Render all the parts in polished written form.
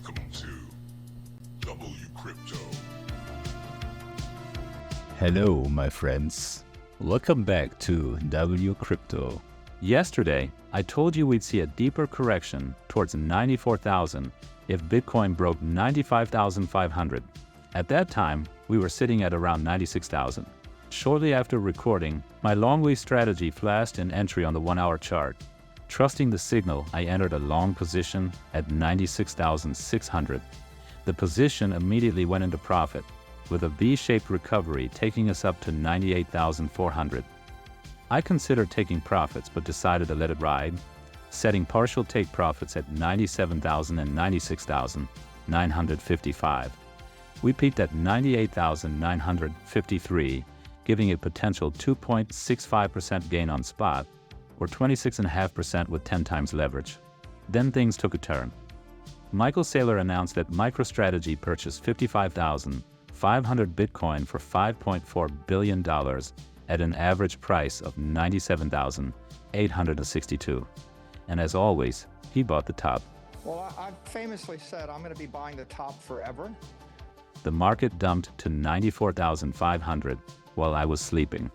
Welcome to WCrypto. Hello, my friends. Welcome back to WCrypto. Yesterday, I told you we'd see a deeper correction towards 94,000 if Bitcoin broke 95,500. At that time, we were sitting at around 96,000. Shortly after recording, my long-way strategy flashed an entry on the 1-hour chart. Trusting the signal, I entered a long position at 96,600. The position immediately went into profit, with a V-shaped recovery taking us up to 98,400. I considered taking profits but decided to let it ride, setting partial take profits at 97,000 and 96,955. We peaked at 98,953, giving a potential 2.65% gain on spot, or 26.5% with 10 times leverage. Then things took a turn. Michael Saylor announced that MicroStrategy purchased 55,500 Bitcoin for $5.4 billion at an average price of 97,862. And as always, he bought the top. Well, I've famously said I'm going to be buying the top forever. The market dumped to 94,500 while I was sleeping.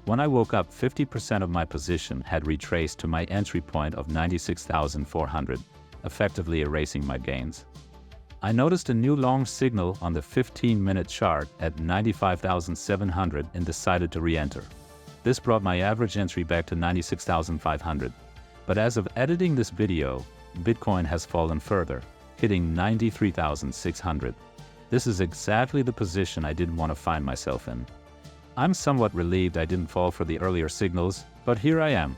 When I woke up, 50% of my position had retraced to my entry point of 96,400, effectively erasing my gains. I noticed a new long signal on the 15-minute chart at 95,700 and decided to re-enter. This brought my average entry back to 96,500. But as of editing this video, Bitcoin has fallen further, hitting 93,600. This is exactly the position I didn't want to find myself in. I'm somewhat relieved I didn't fall for the earlier signals, but here I am.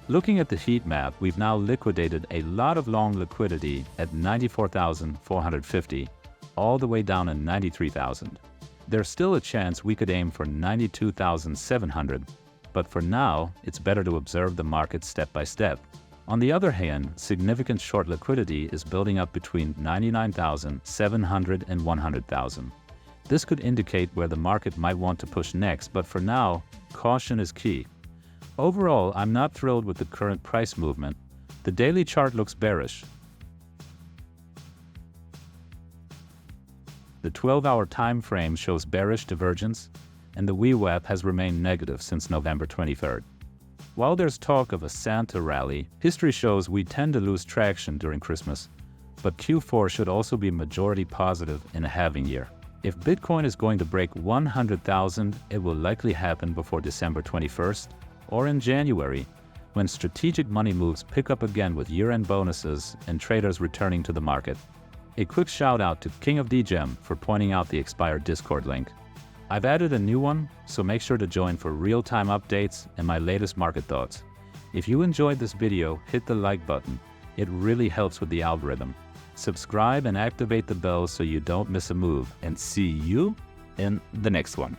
Looking at the heat map, we've now liquidated a lot of long liquidity at 94,450, all the way down to 93,000. There's still a chance we could aim for 92,700, but for now, it's better to observe the market step by step. On the other hand, significant short liquidity is building up between 99,700 and 100,000. This could indicate where the market might want to push next, but for now, caution is key. Overall, I'm not thrilled with the current price movement. The daily chart looks bearish. The 12-hour time frame shows bearish divergence, and the VWAP has remained negative since November 23rd. While there's talk of a Santa rally, history shows we tend to lose traction during Christmas, but Q4 should also be majority positive in a halving year. If Bitcoin is going to break 100,000, it will likely happen before December 21st or in January, when strategic money moves pick up again with year-end bonuses and traders returning to the market. A quick shout out to King of DGem for pointing out the expired Discord link. I've added a new one, so make sure to join for real-time updates and my latest market thoughts. If you enjoyed this video, hit the like button. It really helps with the algorithm. Subscribe and activate the bell so you don't miss a move, and see you in the next one.